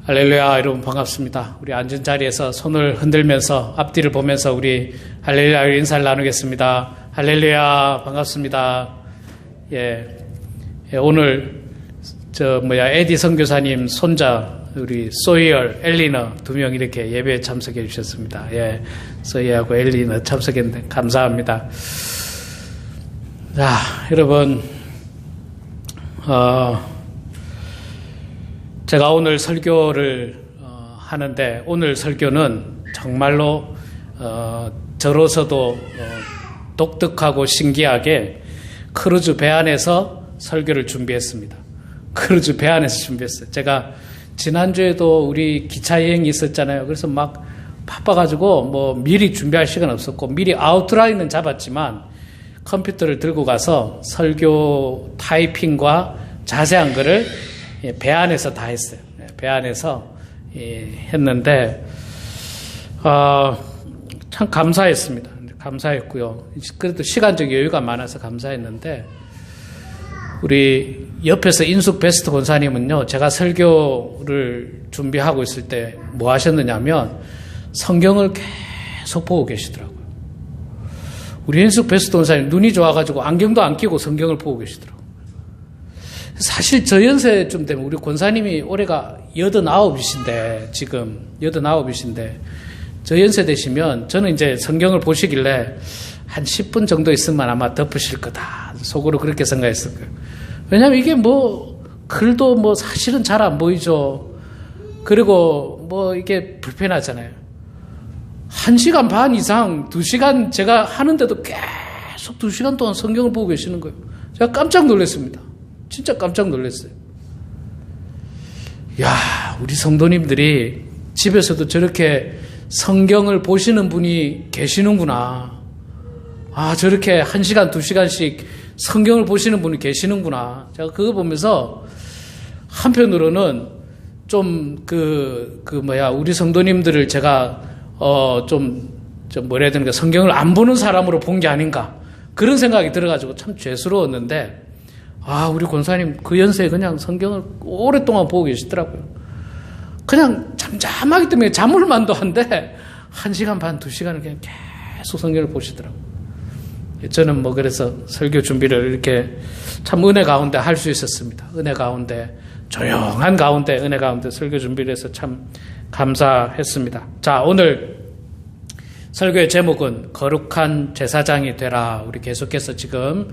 할렐루야, 여러분 반갑습니다. 우리 앉은 자리에서 손을 흔들면서 앞뒤를 보면서 우리 할렐루야 인사를 나누겠습니다. 할렐루야, 반갑습니다. 오늘 에디 선교사님 손자 우리 소이얼, 엘리너 두 명 이렇게 예배에 참석해 주셨습니다. 소이하고 엘리너 참석했는데 감사합니다. 자, 여러분, 제가 오늘 설교를 하는데 오늘 설교는 정말로 저로서도 독특하고 신기하게 크루즈 배 안에서 설교를 준비했습니다. 크루즈 배 안에서 준비했어요. 제가 지난주에도 우리 기차 여행이 있었잖아요. 그래서 막 바빠가지고 뭐 미리 준비할 시간 없었고 미리 아웃라인은 잡았지만 컴퓨터를 들고 가서 설교 타이핑과 자세한 거를 배 안에서 다 했어요. 배 안에서 했는데 참 감사했습니다. 감사했고요. 그래도 시간적 여유가 많아서 감사했는데 우리 옆에서 인숙 베스트 권사님은요, 제가 설교를 준비하고 있을 때 뭐 하셨느냐면 성경을 계속 보고 계시더라고요. 우리 인숙 베스트 권사님 눈이 좋아가지고 안경도 안 끼고 성경을 보고 계시더라고요. 사실 저 연세쯤 되면 우리 권사님이 올해가 89이신데 지금 89이신데 저 연세 되시면 저는 이제 성경을 보시길래 한 10분 정도 있으면 아마 덮으실 거다 속으로 그렇게 생각했을 거예요. 왜냐하면 이게 뭐 글도 뭐 사실은 잘 안 보이죠. 그리고 뭐 이게 불편하잖아요. 1시간 반 이상 2시간 제가 하는데도 계속 2시간 동안 성경을 보고 계시는 거예요. 제가 깜짝 놀랐습니다. 진짜 깜짝 놀랐어요. 야, 우리 성도님들이 집에서도 저렇게 성경을 보시는 분이 계시는구나. 아, 저렇게 1시간, 2시간씩 성경을 보시는 분이 계시는구나. 제가 그거 보면서 한편으로는 좀 우리 성도님들을 제가 좀 뭐라 해야 되는가, 성경을 안 보는 사람으로 본 게 아닌가. 그런 생각이 들어가지고 참 죄스러웠는데, 아, 우리 권사님 그 연세에 그냥 성경을 오랫동안 보고 계시더라고요. 그냥 잠잠하기 때문에 잠을만도 한데 1시간 반, 2시간을 그냥 계속 성경을 보시더라고요. 저는 뭐 그래서 설교 준비를 이렇게 참 은혜 가운데 할 수 있었습니다. 은혜 가운데, 조용한 가운데, 은혜 가운데 설교 준비를 해서 참 감사했습니다. 자, 오늘 설교의 제목은 거룩한 제사장이 되라. 우리 계속해서 지금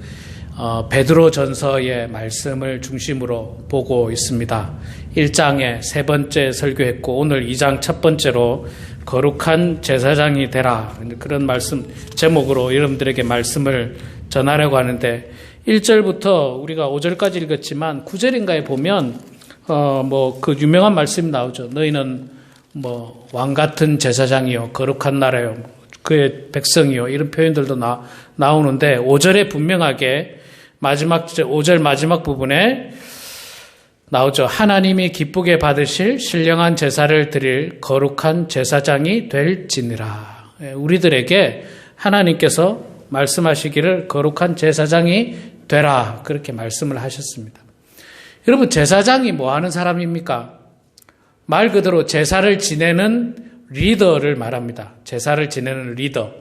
베드로 전서의 말씀을 중심으로 보고 있습니다. 1장에 3번째 설교했고 오늘 2장 첫 번째로 거룩한 제사장이 되라. 그런 말씀 제목으로 여러분들에게 말씀을 전하려고 하는데 1절부터 우리가 5절까지 읽었지만 9절인가에 보면 그 유명한 말씀이 나오죠. 너희는 뭐 왕 같은 제사장이요 거룩한 나라요 그의 백성이요 이런 표현들도 나오는데 5절에 분명하게 5절 마지막 부분에 나오죠. 하나님이 기쁘게 받으실 신령한 제사를 드릴 거룩한 제사장이 될지니라. 우리들에게 하나님께서 말씀하시기를 거룩한 제사장이 되라. 그렇게 말씀을 하셨습니다. 여러분, 제사장이 뭐 하는 사람입니까? 말 그대로 제사를 지내는 리더를 말합니다. 제사를 지내는 리더.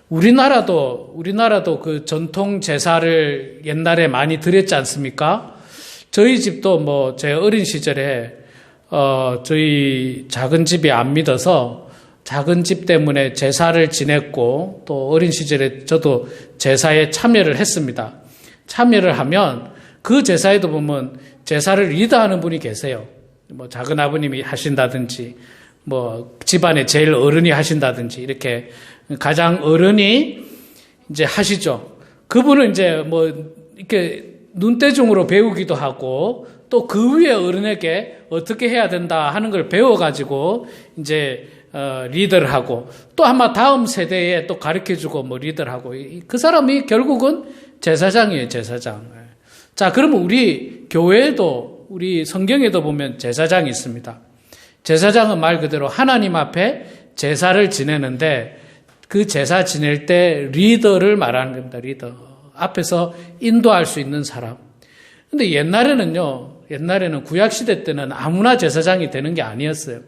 우리나라도 그 전통 제사를 옛날에 많이 드렸지 않습니까? 저희 집도 뭐 제 어린 시절에 저희 작은 집이 안 믿어서 작은 집 때문에 제사를 지냈고 또 어린 시절에 저도 제사에 참여를 했습니다. 참여를 하면 그 제사에도 보면 제사를 리더하는 분이 계세요. 뭐 작은 아버님이 하신다든지 뭐 집안의 제일 어른이 하신다든지 이렇게 가장 어른이 이제 하시죠. 그분은 이제 뭐 이렇게 눈대중으로 배우기도 하고 또 그 위에 어른에게 어떻게 해야 된다 하는 걸 배워가지고 이제 리더를 하고 또 아마 다음 세대에 또 가르쳐주고 뭐 리더를 하고 그 사람이 결국은 제사장이에요, 제사장. 자, 그러면 우리 교회에도 우리 성경에도 보면 제사장이 있습니다. 제사장은 말 그대로 하나님 앞에 제사를 지내는데 그 제사 지낼 때 리더를 말하는 겁니다. 리더. 앞에서 인도할 수 있는 사람. 근데 옛날에는요, 옛날에는 구약시대 때는 아무나 제사장이 되는 게 아니었어요.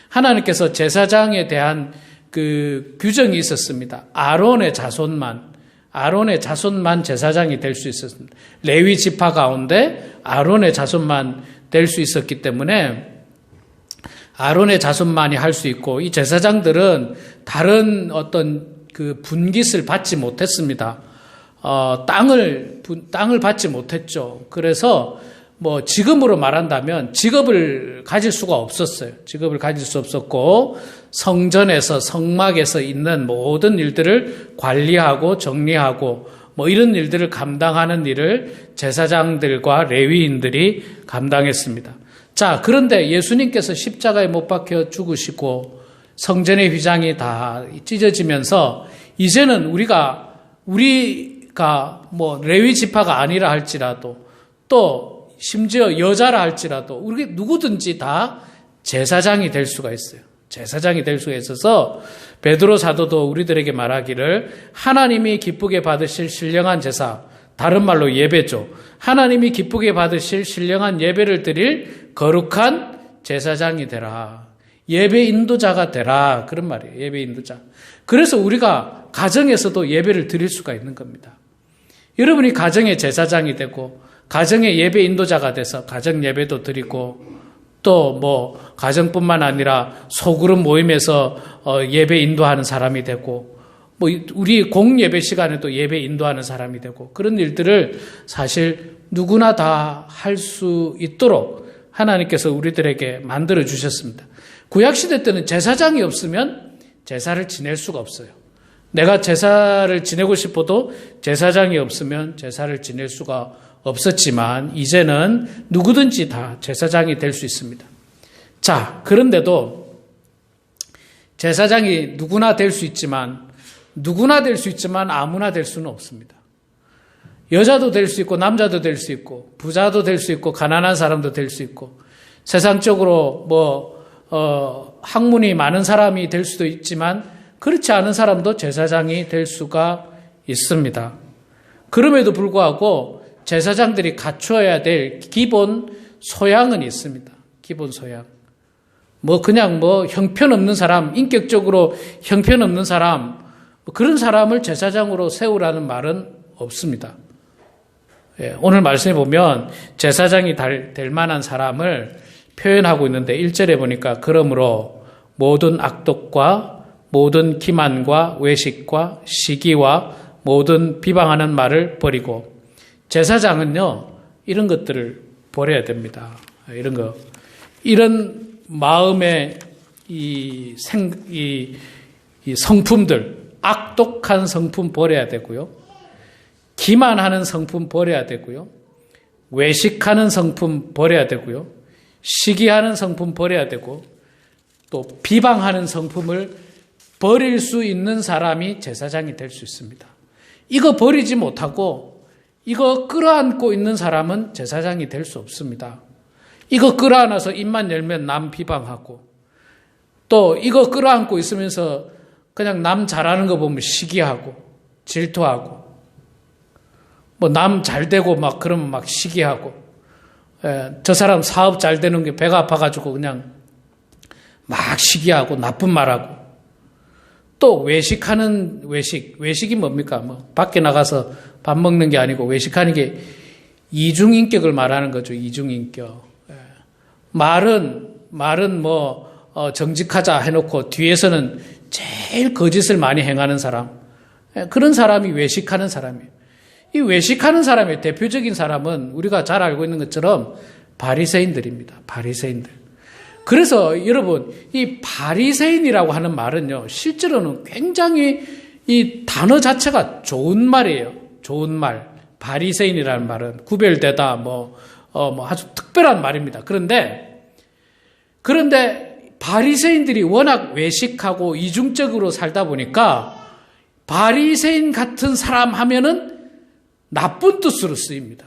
하나님께서 제사장에 대한 그 규정이 있었습니다. 아론의 자손만 제사장이 될 수 있었습니다. 레위 지파 가운데 아론의 자손만 될 수 있었기 때문에 아론의 자손만이 할 수 있고, 이 제사장들은 다른 어떤 그 분깃을 받지 못했습니다. 땅을 받지 못했죠. 그래서 뭐 지금으로 말한다면 직업을 가질 수가 없었어요. 직업을 가질 수 없었고, 성전에서 성막에서 있는 모든 일들을 관리하고 정리하고 뭐 이런 일들을 감당하는 일을 제사장들과 레위인들이 감당했습니다. 자, 그런데 예수님께서 십자가에 못 박혀 죽으시고 성전의 휘장이 다 찢어지면서 이제는 우리가 뭐 레위 지파가 아니라 할지라도, 또 심지어 여자라 할지라도 우리 누구든지 다 제사장이 될 수가 있어요. 제사장이 될 수가 있어서 베드로 사도도 우리들에게 말하기를 하나님이 기쁘게 받으실 신령한 제사, 다른 말로 예배죠. 하나님이 기쁘게 받으실 신령한 예배를 드릴 거룩한 제사장이 되라. 예배 인도자가 되라. 그런 말이에요. 예배 인도자. 그래서 우리가 가정에서도 예배를 드릴 수가 있는 겁니다. 여러분이 가정의 제사장이 되고 가정의 예배 인도자가 돼서 가정 예배도 드리고, 또 뭐 가정뿐만 아니라 소그룹 모임에서 예배 인도하는 사람이 되고, 뭐 우리 공예배 시간에도 예배 인도하는 사람이 되고, 그런 일들을 사실 누구나 다 할 수 있도록 하나님께서 우리들에게 만들어 주셨습니다. 구약시대 때는 제사장이 없으면 제사를 지낼 수가 없어요. 내가 제사를 지내고 싶어도 제사장이 없으면 제사를 지낼 수가 없었지만 이제는 누구든지 다 제사장이 될 수 있습니다. 자, 그런데도 제사장이 누구나 될 수 있지만 아무나 될 수는 없습니다. 여자도 될 수 있고 남자도 될 수 있고 부자도 될 수 있고 가난한 사람도 될 수 있고 세상적으로 학문이 많은 사람이 될 수도 있지만 그렇지 않은 사람도 제사장이 될 수가 있습니다. 그럼에도 불구하고 제사장들이 갖추어야 될 기본 소양은 있습니다. 기본 소양. 그냥 형편없는 사람, 인격적으로 형편없는 사람, 그런 사람을 제사장으로 세우라는 말은 없습니다. 오늘 말씀해 보면 제사장이 될 만한 사람을 표현하고 있는데 1절에 보니까 그러므로 모든 악독과 모든 기만과 외식과 시기와 모든 비방하는 말을 버리고, 제사장은요 이런 것들을 버려야 됩니다. 이런 마음의 이 성품들, 악독한 성품 버려야 되고요, 기만하는 성품 버려야 되고요, 외식하는 성품 버려야 되고요, 시기하는 성품 버려야 되고, 또 비방하는 성품을 버릴 수 있는 사람이 제사장이 될 수 있습니다. 이거 버리지 못하고 이거 끌어안고 있는 사람은 제사장이 될 수 없습니다. 이거 끌어안아서 입만 열면 남 비방하고, 또 이거 끌어안고 있으면서 그냥 남 잘하는 거 보면 시기하고 질투하고, 남 잘 되고 그러면 시기하고, 저 사람 사업 잘 되는 게 배가 아파가지고 그냥 시기하고 나쁜 말하고, 또 외식이 뭡니까? 밖에 나가서 밥 먹는 게 아니고 외식하는 게 이중인격을 말하는 거죠. 이중인격. 말은 정직하자 해놓고 뒤에서는 제일 거짓을 많이 행하는 사람. 그런 사람이 외식하는 사람이에요. 이 외식하는 사람의 대표적인 사람은 우리가 잘 알고 있는 것처럼 바리새인들입니다. 바리새인들. 그래서 여러분, 이 바리새인이라고 하는 말은요, 실제로는 굉장히 이 단어 자체가 좋은 말이에요. 좋은 말. 바리새인이라는 말은 구별되다, 아주 특별한 말입니다. 그런데 바리새인들이 워낙 외식하고 이중적으로 살다 보니까 바리새인 같은 사람 하면은 나쁜 뜻으로 쓰입니다.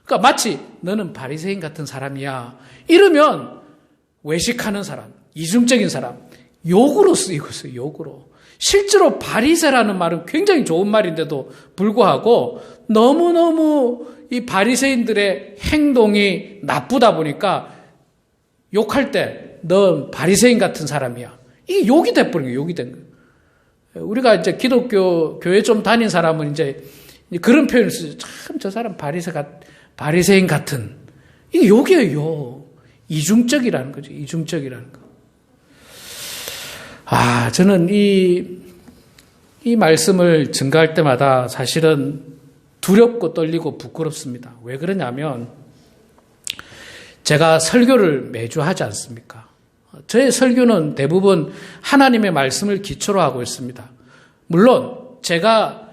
그러니까 마치 너는 바리새인 같은 사람이야 이러면 외식하는 사람, 이중적인 사람, 욕으로 쓰이고 있어요. 욕으로. 실제로 바리새라는 말은 굉장히 좋은 말인데도 불구하고 너무너무 이 바리새인들의 행동이 나쁘다 보니까 욕할 때 넌 바리새인 같은 사람이야. 이게 욕이 돼버린 거예요. 욕이 된 거예요. 우리가 이제 기독교 교회 좀 다닌 사람은 이제 그런 표현을 쓰죠. 참 저 사람 바리새인 같은. 이게 욕이에요. 욕. 이중적이라는 거죠. 이중적이라는 거. 저는 이 말씀을 증거할 때마다 사실은 두렵고 떨리고 부끄럽습니다. 왜 그러냐면 제가 설교를 매주 하지 않습니까? 저의 설교는 대부분 하나님의 말씀을 기초로 하고 있습니다. 물론 제가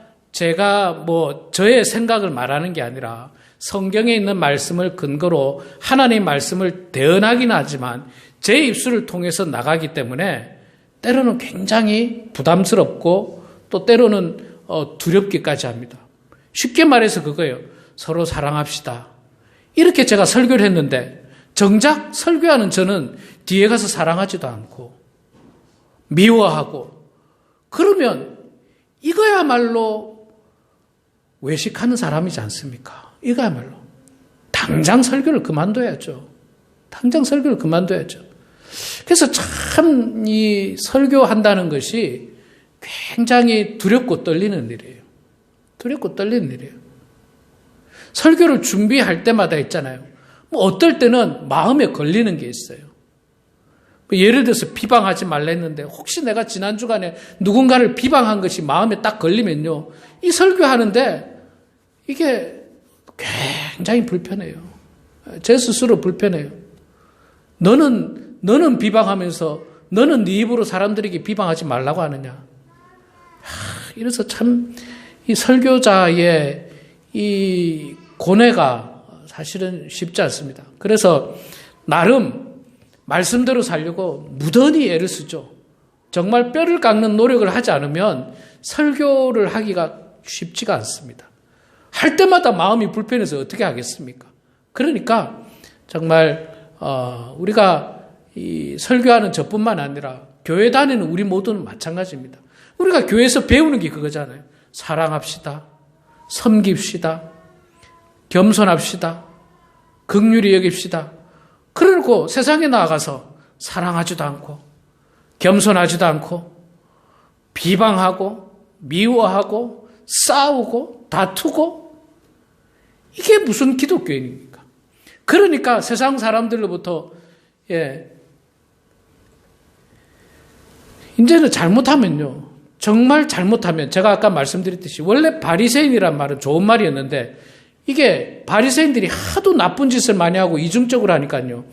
저의 생각을 말하는 게 아니라 성경에 있는 말씀을 근거로 하나님의 말씀을 대언하긴 하지만 제 입술을 통해서 나가기 때문에 때로는 굉장히 부담스럽고 또 때로는 두렵기까지 합니다. 쉽게 말해서 그거예요. 서로 사랑합시다. 이렇게 제가 설교를 했는데 정작 설교하는 저는 뒤에 가서 사랑하지도 않고 미워하고 그러면 이거야말로 외식하는 사람이지 않습니까? 이거야말로 당장 설교를 그만둬야죠. 당장 설교를 그만둬야죠. 그래서 참 이 설교한다는 것이 굉장히 두렵고 떨리는 일이에요. 두렵고 떨리는 일이에요. 설교를 준비할 때마다 있잖아요. 어떨 때는 마음에 걸리는 게 있어요. 예를 들어서 비방하지 말라 했는데 혹시 내가 지난 주간에 누군가를 비방한 것이 마음에 딱 걸리면요. 이 설교하는데 이게 굉장히 불편해요. 제 스스로 불편해요. 너는 비방하면서 너는 네 입으로 사람들에게 비방하지 말라고 하느냐. 이래서 참 이 설교자의 이 고뇌가 사실은 쉽지 않습니다. 그래서 나름 말씀대로 살려고 무던히 애를 쓰죠. 정말 뼈를 깎는 노력을 하지 않으면 설교를 하기가 쉽지가 않습니다. 할 때마다 마음이 불편해서 어떻게 하겠습니까? 그러니까 정말 우리가 이 설교하는 저뿐만 아니라 교회 다니는 우리 모두는 마찬가지입니다. 우리가 교회에서 배우는 게 그거잖아요. 사랑합시다. 섬깁시다. 겸손합시다. 긍휼히 여깁시다. 그러고 세상에 나아가서 사랑하지도 않고 겸손하지도 않고 비방하고 미워하고 싸우고 다투고 이게 무슨 기독교인입니까? 그러니까 세상 사람들로부터 이제는 잘못하면요. 정말 잘못하면 제가 아까 말씀드렸듯이 원래 바리새인이란 말은 좋은 말이었는데 이게 바리새인들이 하도 나쁜 짓을 많이 하고 이중적으로 하니까요.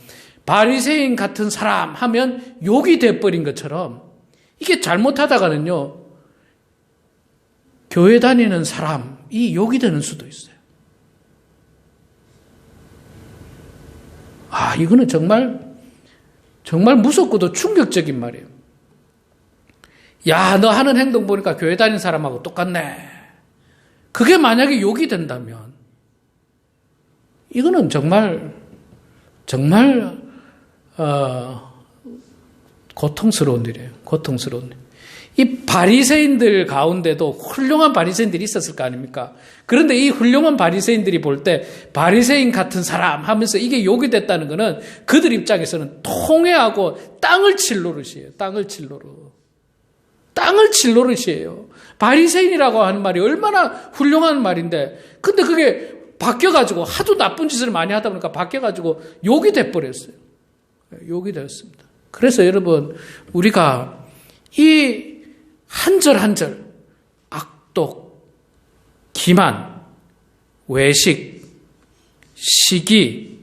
바리새인 같은 사람 하면 욕이 돼버린 것처럼 이게 잘못하다가는요. 교회 다니는 사람이 욕이 되는 수도 있어요. 이거는 정말 무섭고도 충격적인 말이에요. 야, 너 하는 행동 보니까 교회 다니는 사람하고 똑같네. 그게 만약에 욕이 된다면 이거는 정말 고통스러운 일이에요. 고통스러운 일. 이 바리새인들 가운데도 훌륭한 바리새인들이 있었을 거 아닙니까? 그런데 이 훌륭한 바리새인들이 볼 때 바리새인 같은 사람 하면서 이게 욕이 됐다는 것은 그들 입장에서는 통회하고 땅을 칠 노릇이에요. 땅을 칠 노릇이에요. 바리새인이라고 하는 말이 얼마나 훌륭한 말인데 근데 그게 바뀌어가지고 하도 나쁜 짓을 많이 하다 보니까 바뀌어가지고 욕이 돼버렸어요. 욕이 되었습니다. 그래서 여러분 우리가 이 한 절 한 절 악독, 기만, 외식, 시기,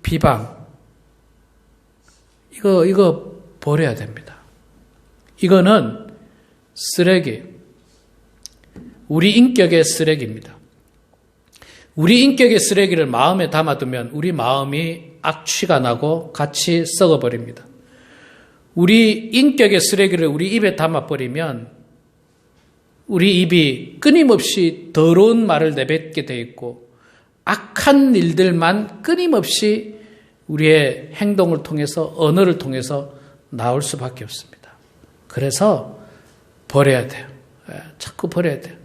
비방 이거 버려야 됩니다. 이거는 쓰레기, 우리 인격의 쓰레기입니다. 우리 인격의 쓰레기를 마음에 담아두면 우리 마음이 악취가 나고 같이 썩어버립니다. 우리 인격의 쓰레기를 우리 입에 담아버리면 우리 입이 끊임없이 더러운 말을 내뱉게 돼 있고 악한 일들만 끊임없이 우리의 행동을 통해서 언어를 통해서 나올 수밖에 없습니다. 그래서 버려야 돼요. 자꾸 버려야 돼요.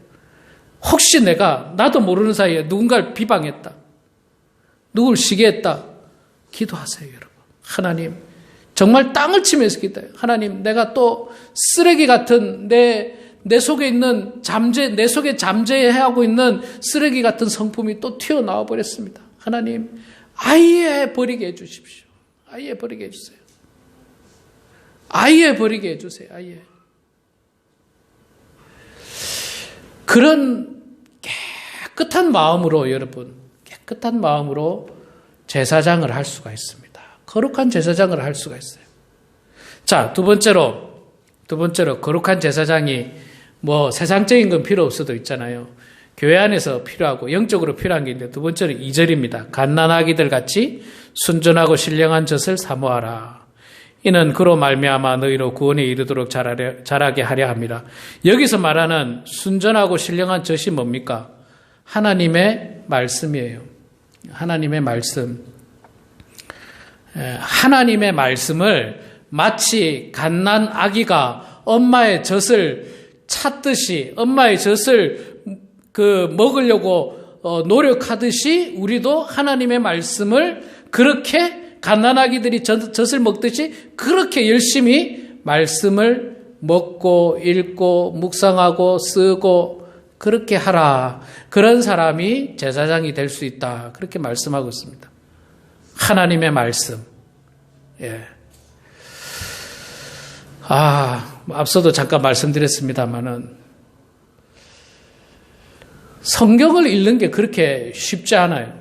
혹시 내가 나도 모르는 사이에 누군가를 비방했다, 누굴 시기했다, 기도하세요, 여러분. 하나님, 정말 땅을 치면서 기도해요. 하나님, 내가 또 쓰레기 같은 내 속에 있는 내 속에 잠재하고 있는 쓰레기 같은 성품이 또 튀어나와 버렸습니다. 하나님, 아예 버리게 해주십시오. 아예 버리게 해주세요. 아예 버리게 해주세요. 아예. 그런 깨끗한 마음으로, 여러분, 깨끗한 마음으로 제사장을 할 수가 있습니다. 거룩한 제사장을 할 수가 있어요. 자, 두 번째로 거룩한 제사장이 뭐 세상적인 건 필요 없어도 있잖아요. 교회 안에서 필요하고 영적으로 필요한 게 있는데, 두 번째는 2절입니다. 갓난아기들 같이 순전하고 신령한 젖을 사모하라. 이는 그로 말미암아 너희로 구원에 이르도록 자라게 하려 합니다. 여기서 말하는 순전하고 신령한 젖이 뭡니까? 하나님의 말씀이에요. 하나님의 말씀. 하나님의 말씀을 마치 갓난 아기가 엄마의 젖을 찾듯이, 엄마의 젖을 먹으려고 노력하듯이, 우리도 하나님의 말씀을 그렇게 갓난 아기들이 젖을 먹듯이 그렇게 열심히 말씀을 먹고 읽고 묵상하고 쓰고 그렇게 하라. 그런 사람이 제사장이 될 수 있다. 그렇게 말씀하고 있습니다. 하나님의 말씀. 예. 앞서도 잠깐 말씀드렸습니다만은 성경을 읽는 게 그렇게 쉽지 않아요.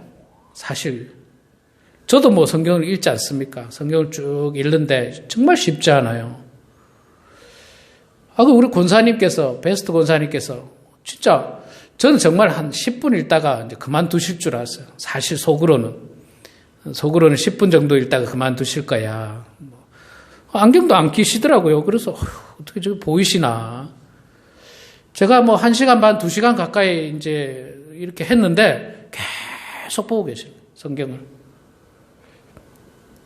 사실 저도 뭐 성경을 읽지 않습니까? 성경을 쭉 읽는데 정말 쉽지 않아요. 우리 권사님께서, 베스트 권사님께서 진짜 저는 정말 한 10분 읽다가 이제 그만두실 줄 알았어요. 사실 속으로는 10분 정도 읽다가 그만두실 거야. 안경도 안 끼시더라고요. 그래서 어떻게 저기 보이시나. 제가 뭐 1시간 반, 2시간 가까이 이제 이렇게 했는데 계속 보고 계세요. 성경을.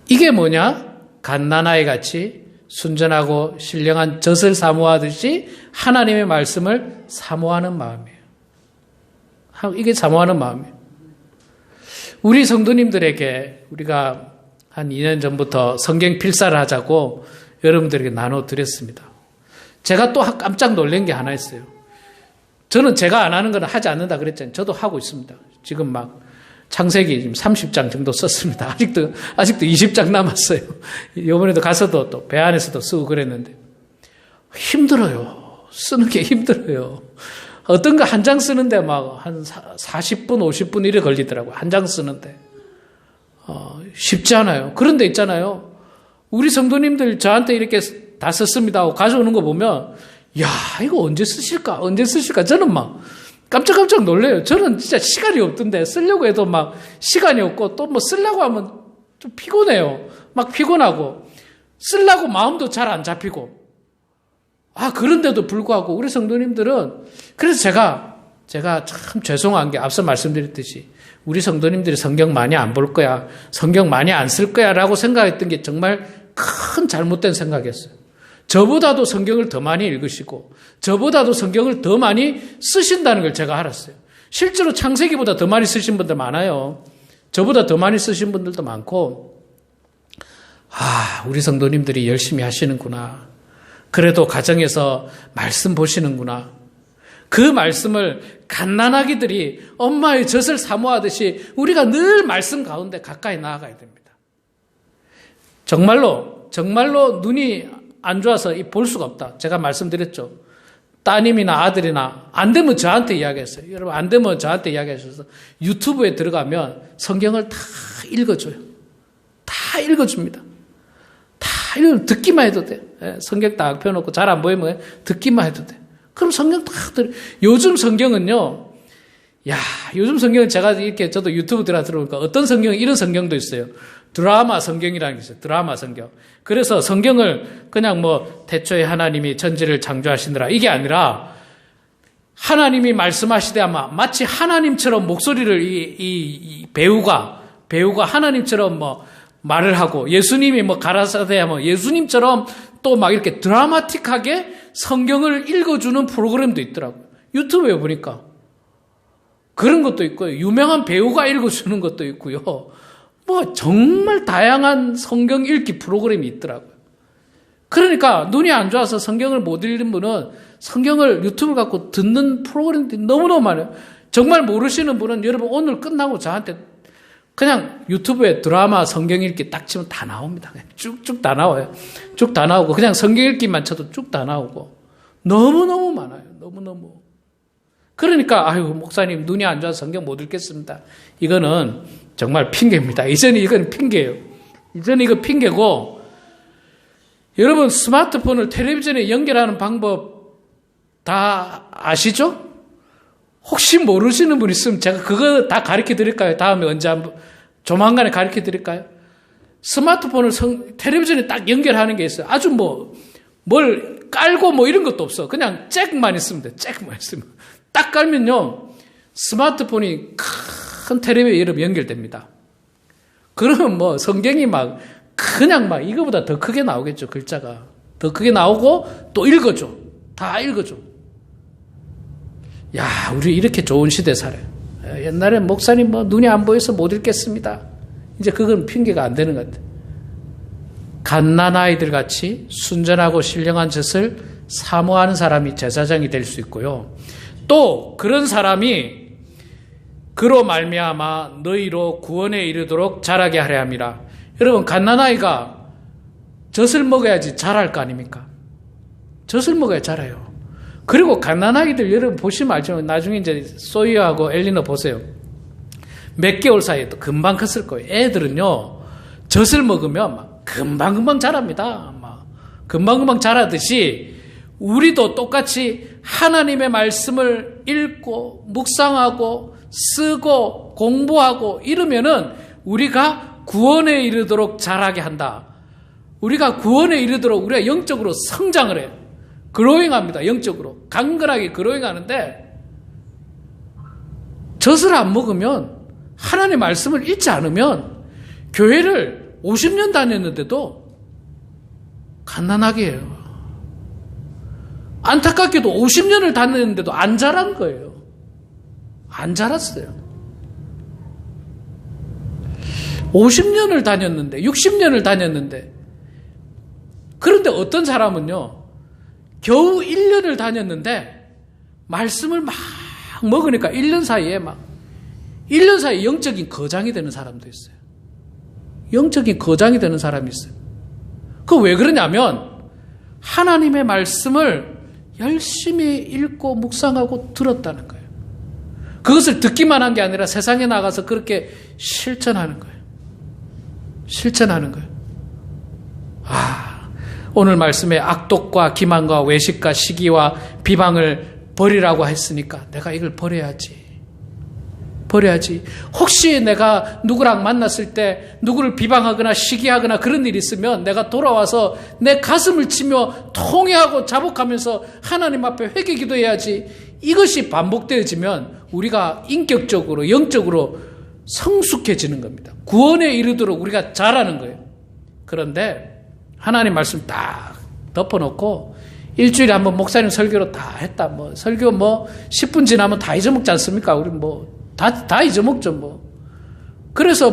이게 뭐냐? 갓난아이 같이 순전하고 신령한 젖을 사모하듯이 하나님의 말씀을 사모하는 마음이에요. 이게 사모하는 마음이에요. 우리 성도님들에게 우리가 한 2년 전부터 성경 필사를 하자고 여러분들에게 나눠드렸습니다. 제가 또 깜짝 놀란 게 하나 있어요. 저는 제가 안 하는 건 하지 않는다 그랬잖아요. 저도 하고 있습니다. 지금 막 창세기 지금 30장 정도 썼습니다. 아직도 20장 남았어요. 이번에도 가서도 또 배 안에서도 쓰고 그랬는데 힘들어요. 쓰는 게 힘들어요. 어떤 거 한 장 쓰는데 막 한 40분, 50분 이래 걸리더라고요. 한 장 쓰는데. 쉽지 않아요. 그런데 있잖아요. 우리 성도님들 저한테 이렇게 다 썼습니다 하고 가져오는 거 보면, 야, 이거 언제 쓰실까? 저는 막 깜짝 놀래요. 저는 진짜 시간이 없던데 쓰려고 해도 막 시간이 없고 또 뭐 쓰려고 하면 좀 피곤해요. 막 피곤하고 쓰려고 마음도 잘 안 잡히고. 그런데도 불구하고 우리 성도님들은, 그래서 제가 참 죄송한 게 앞서 말씀드렸듯이 우리 성도님들이 성경 많이 안 볼 거야, 성경 많이 안 쓸 거야 라고 생각했던 게 정말 큰 잘못된 생각이었어요. 저보다도 성경을 더 많이 읽으시고 저보다도 성경을 더 많이 쓰신다는 걸 제가 알았어요. 실제로 창세기보다 더 많이 쓰신 분들 많아요. 저보다 더 많이 쓰신 분들도 많고, 우리 성도님들이 열심히 하시는구나. 그래도 가정에서 말씀 보시는구나. 그 말씀을 갓난아기들이 엄마의 젖을 사모하듯이 우리가 늘 말씀 가운데 가까이 나아가야 됩니다. 정말로 눈이 안 좋아서 볼 수가 없다. 제가 말씀드렸죠. 따님이나 아들이나 안 되면 저한테 이야기했어요. 여러분, 안 되면 저한테 이야기하셔서 유튜브에 들어가면 성경을 다 읽어줘요. 다 읽어줍니다. 듣기만 해도 돼. 성경 딱 펴놓고 잘 안 보이면 듣기만 해도 돼. 그럼 성경 다 요즘 성경은요, 요즘 성경은 제가 이렇게 저도 유튜브 들어보니까 어떤 성경은 이런 성경도 있어요. 드라마 성경이라는 게 있어요. 드라마 성경. 그래서 성경을 그냥 태초에 하나님이 천지를 창조하시느라 이게 아니라 하나님이 말씀하시되 아마 마치 하나님처럼 목소리를 이 배우가 하나님처럼 말을 하고, 예수님이 가라사대 하면 예수님처럼 또 막 이렇게 드라마틱하게 성경을 읽어주는 프로그램도 있더라고요. 유튜브에 보니까. 그런 것도 있고요. 유명한 배우가 읽어주는 것도 있고요. 뭐 정말 다양한 성경 읽기 프로그램이 있더라고요. 그러니까 눈이 안 좋아서 성경을 못 읽는 분은 성경을 유튜브를 갖고 듣는 프로그램들이 너무너무 많아요. 정말 모르시는 분은 여러분 오늘 끝나고 저한테 그냥 유튜브에 드라마 성경 읽기 딱 치면 다 나옵니다. 쭉쭉 다 나와요. 쭉 다 나오고 그냥 성경 읽기만 쳐도 쭉 다 나오고 너무너무 많아요. 너무너무. 그러니까 아유 목사님 눈이 안 좋아서 성경 못 읽겠습니다. 이거는 정말 핑계입니다. 이제는 이건 핑계예요. 이제는 이거 핑계고 여러분 스마트폰을 텔레비전에 연결하는 방법 다 아시죠? 혹시 모르시는 분 있으면 제가 그거 다 가르쳐 드릴까요? 다음에 언제 한번 조만간에 가르쳐 드릴까요? 스마트폰을 텔레비전에 딱 연결하는 게 있어요. 아주 뭘 깔고 뭐 이런 것도 없어. 그냥 잭만 있으면 돼. 잭만 있으면. 딱 깔면요. 스마트폰이 큰 텔레비전에 여러분 연결됩니다. 그러면 뭐 성경이 그냥 이거보다 더 크게 나오겠죠. 글자가. 더 크게 나오고 또 읽어줘. 다 읽어줘. 야, 우리 이렇게 좋은 시대 살아요. 옛날에 목사님 눈이 안 보여서 못 읽겠습니다. 이제 그건 핑계가 안 되는 것 같아요. 갓난아이들 같이 순전하고 신령한 젖을 사모하는 사람이 제사장이 될 수 있고요. 또 그런 사람이 그로 말미암아 너희로 구원에 이르도록 자라게 하려 함이라. 여러분 갓난아이가 젖을 먹어야지 자랄 거 아닙니까? 젖을 먹어야 자라요. 그리고 갓난아이들 여러분 보시면 알지만 나중에 이제 소이하고 엘리너 보세요. 몇 개월 사이에 또 금방 컸을 거예요. 애들은요 젖을 먹으면 금방금방 자랍니다. 금방금방 자라듯이 우리도 똑같이 하나님의 말씀을 읽고 묵상하고 쓰고 공부하고 이러면은 우리가 구원에 이르도록 자라게 한다. 우리가 구원에 이르도록 우리가 영적으로 성장을 해요. 그로잉합니다. 영적으로. 강건하게 그로잉하는데 젖을 안 먹으면 하나님의 말씀을 읽지 않으면 교회를 50년 다녔는데도 갓난하게 해요. 안타깝게도 50년을 다녔는데도 안 자란 거예요. 안 자랐어요. 50년을 다녔는데 60년을 다녔는데 그런데 어떤 사람은요 겨우 1년을 다녔는데 말씀을 막 먹으니까 1년 사이에 1년 사이에 영적인 거장이 되는 사람도 있어요. 영적인 거장이 되는 사람이 있어요. 그 왜 그러냐면 하나님의 말씀을 열심히 읽고 묵상하고 들었다는 거예요. 그것을 듣기만 한 게 아니라 세상에 나가서 그렇게 실천하는 거예요. 실천하는 거예요. 오늘 말씀에 악독과 기만과 외식과 시기와 비방을 버리라고 했으니까 내가 이걸 버려야지. 혹시 내가 누구랑 만났을 때 누구를 비방하거나 시기하거나 그런 일이 있으면 내가 돌아와서 내 가슴을 치며 통회하고 자복하면서 하나님 앞에 회개 기도해야지. 이것이 반복되어지면 우리가 인격적으로 영적으로 성숙해지는 겁니다. 구원에 이르도록 우리가 자라는 거예요. 그런데 하나님 말씀 딱 덮어놓고 일주일에 한번 목사님 설교로 다 했다. 설교 10분 지나면 다 잊어먹지 않습니까? 우리 다 잊어먹죠, 그래서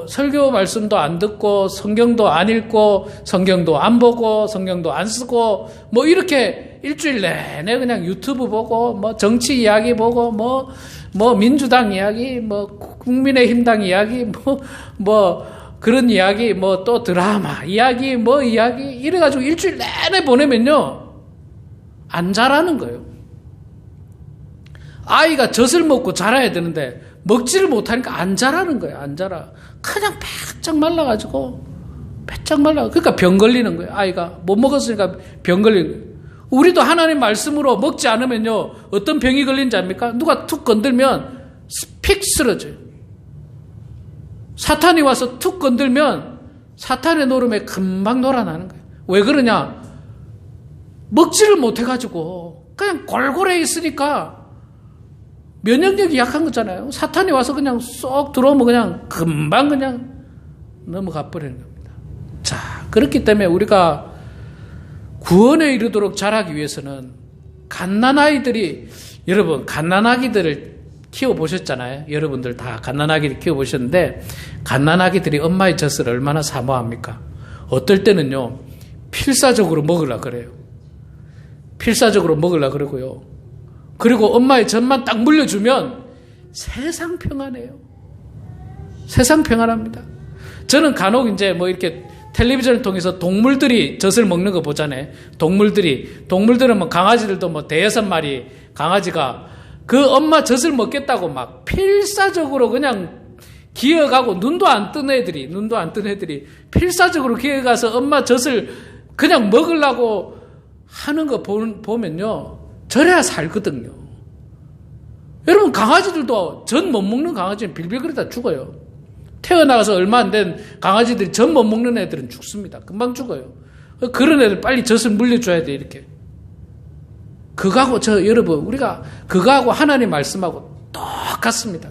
설교 말씀도 안 듣고, 성경도 안 읽고, 성경도 안 보고, 성경도 안 쓰고, 이렇게 일주일 내내 그냥 유튜브 보고, 정치 이야기 보고, 민주당 이야기, 국민의힘당 이야기, 그런 이야기, 또 드라마 이야기, 이야기, 이래가지고 일주일 내내 보내면요, 안 자라는 거예요. 아이가 젖을 먹고 자라야 되는데 먹지를 못하니까 안 자라는 거예요. 안 자라. 그냥 빼짝 말라가지고 그러니까 병 걸리는 거예요. 아이가 못 먹었으니까 병 걸리는 거예요. 우리도 하나님 말씀으로 먹지 않으면요 어떤 병이 걸리는지 압니까? 누가 툭 건들면 픽 쓰러져요. 사탄이 와서 툭 건들면 사탄의 노름에 금방 놀아나는 거예요. 왜 그러냐? 먹지를 못해가지고 그냥 골골해 있으니까 면역력이 약한 거잖아요. 사탄이 와서 그냥 쏙 들어오면 그냥 금방 그냥 넘어가 버리는 겁니다. 자, 그렇기 때문에 우리가 구원에 이르도록 자라기 위해서는 갓난아이들이, 여러분, 갓난아기들을 키워보셨잖아요. 여러분들 다 갓난아기를 키워보셨는데 갓난아기들이 엄마의 젖을 얼마나 사모합니까? 어떨 때는요, 필사적으로 먹으려고 그래요. 필사적으로 먹으려고 그러고요. 그리고 엄마의 젖만 딱 물려주면 세상 평안해요. 세상 평안합니다. 저는 간혹 이제 뭐 이렇게 텔레비전을 통해서 동물들이 젖을 먹는 거 보잖아요. 동물들은 뭐 강아지들도 뭐 5-6마리 강아지가 그 엄마 젖을 먹겠다고 막 필사적으로 그냥 기어가고 눈도 안 뜬 애들이 필사적으로 기어가서 엄마 젖을 그냥 먹으려고 하는 거 보면요. 저래야 살거든요. 여러분 강아지들도 젖 못 먹는 강아지는 빌빌거리다 죽어요. 태어나서 얼마 안 된 강아지들이 젖 못 먹는 애들은 죽습니다. 금방 죽어요. 그런 애들 빨리 젖을 물려줘야 돼 이렇게. 그거하고 여러분 우리가 그거하고 하나님 말씀하고 똑같습니다.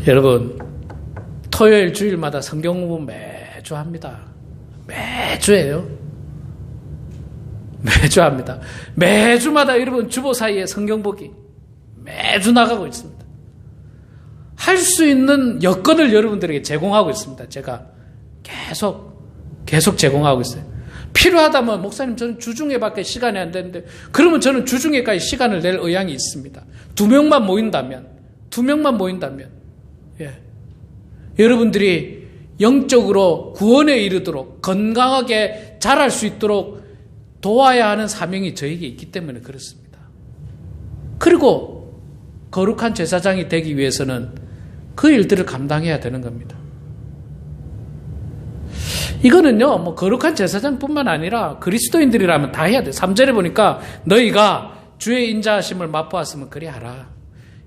여러분 토요일 주일마다 성경 공부 매주 합니다. 매주예요. 매주 합니다. 매주마다 여러분 주보 사이에 성경 보기 매주 나가고 있습니다. 할 수 있는 여건을 여러분들에게 제공하고 있습니다. 제가 계속 제공하고 있어요. 필요하다면 목사님 저는 주중에밖에 시간이 안 되는데 그러면 저는 주중에까지 시간을 낼 의향이 있습니다. 2명만 모인다면 예. 여러분들이 영적으로 구원에 이르도록 건강하게 자랄 수 있도록 도와야 하는 사명이 저에게 있기 때문에 그렇습니다. 그리고 거룩한 제사장이 되기 위해서는 그 일들을 감당해야 되는 겁니다. 이거는요, 뭐, 거룩한 제사장뿐만 아니라 그리스도인들이라면 다 해야 돼. 3절에 보니까 너희가 주의 인자하심을 맛보았으면 그리 하라.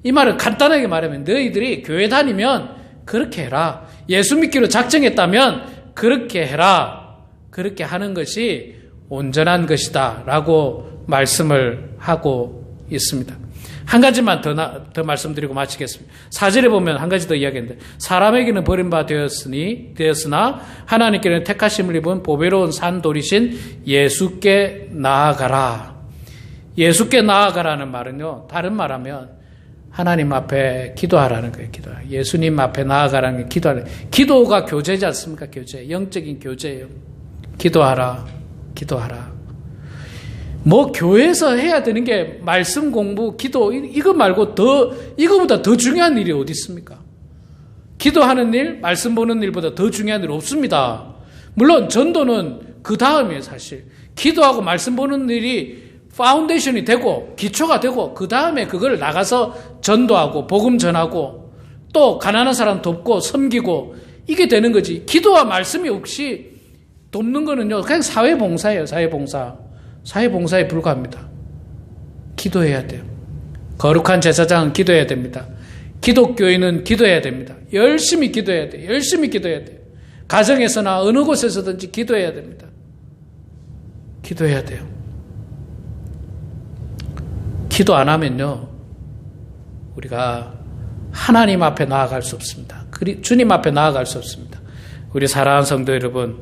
이 말은 간단하게 말하면 너희들이 교회 다니면 그렇게 해라. 예수 믿기로 작정했다면 그렇게 해라. 그렇게 하는 것이 온전한 것이다. 라고 말씀을 하고 있습니다. 한 가지만 더 말씀드리고 마치겠습니다. 4절에 보면 한 가지 더 이야기했는데 사람에게는 버림바 되었으나 하나님께는 택하심을 입은 보배로운 산돌이신 예수께 나아가라. 예수께 나아가라는 말은요, 다른 말하면 하나님 앞에 기도하라는 거예요. 예수님 앞에 나아가라는 게 기도하라. 기도가 교제지 않습니까? 교제. 영적인 교제예요. 기도하라. 뭐 교회에서 해야 되는 게 말씀 공부, 기도 이거 말고 이거보다 더 중요한 일이 어디 있습니까? 기도하는 일, 말씀 보는 일보다 더 중요한 일 없습니다. 물론 전도는 그 다음이에요, 사실. 기도하고 말씀 보는 일이 파운데이션이 되고 기초가 되고 그 다음에 그걸 나가서 전도하고 복음 전하고 또 가난한 사람 돕고 섬기고 이게 되는 거지. 기도와 말씀이 없이 돕는 거는요, 그냥 사회봉사예요, 사회봉사에 불과합니다. 기도해야 돼요. 거룩한 제사장은 기도해야 됩니다. 기독교인은 기도해야 됩니다. 열심히 기도해야 돼요. 가정에서나 어느 곳에서든지 기도해야 됩니다. 기도해야 돼요. 기도 안 하면요, 우리가 하나님 앞에 나아갈 수 없습니다. 주님 앞에 나아갈 수 없습니다. 우리 사랑하는 성도 여러분,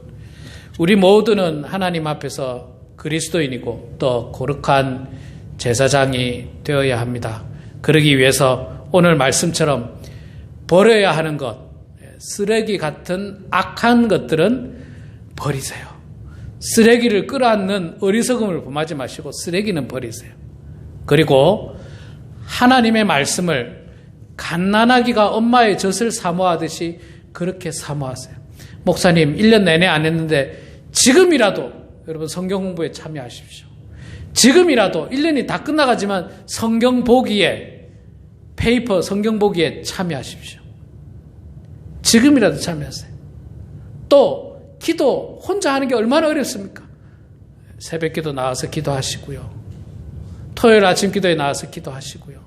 우리 모두는 하나님 앞에서 그리스도인이고 또 거룩한 제사장이 되어야 합니다. 그러기 위해서 오늘 말씀처럼 버려야 하는 것, 쓰레기 같은 악한 것들은 버리세요. 쓰레기를 끌어안는 어리석음을 범하지 마시고 쓰레기는 버리세요. 그리고 하나님의 말씀을 갓난아기가 엄마의 젖을 사모하듯이 그렇게 사모하세요. 목사님 1년 내내 안 했는데 지금이라도 여러분 성경 공부에 참여하십시오. 지금이라도 1년이 다 끝나가지만 성경 보기에 성경 보기에 참여하십시오. 지금이라도 참여하세요. 또 기도 혼자 하는 게 얼마나 어렵습니까? 새벽기도 나와서 기도하시고요. 토요일 아침 기도에 나와서 기도하시고요.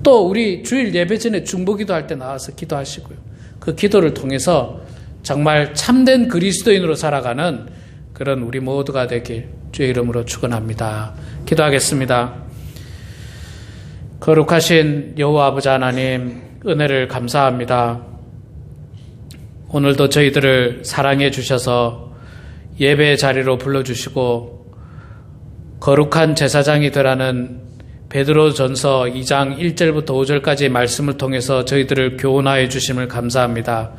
또 우리 주일 예배 전에 중보기도 할 때 나와서 기도하시고요. 그 기도를 통해서 정말 참된 그리스도인으로 살아가는 그런 우리 모두가 되길 주의 이름으로 축원합니다. 기도하겠습니다. 거룩하신 여호와 아버지 하나님, 은혜를 감사합니다. 오늘도 저희들을 사랑해 주셔서 예배의 자리로 불러주시고 거룩한 제사장이 되라는 베드로전서 2장 1절부터 5절까지의 말씀을 통해서 저희들을 교훈하여 주심을 감사합니다.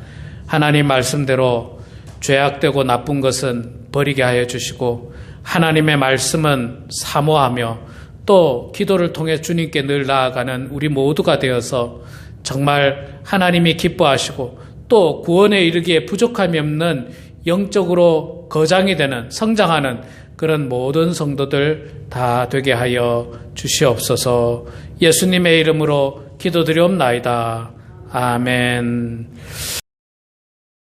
하나님 말씀대로 죄악되고 나쁜 것은 버리게 하여 주시고 하나님의 말씀은 사모하며 또 기도를 통해 주님께 늘 나아가는 우리 모두가 되어서 정말 하나님이 기뻐하시고 또 구원에 이르기에 부족함이 없는 영적으로 거장이 되는 성장하는 그런 모든 성도들 다 되게 하여 주시옵소서. 예수님의 이름으로 기도드리옵나이다. 아멘.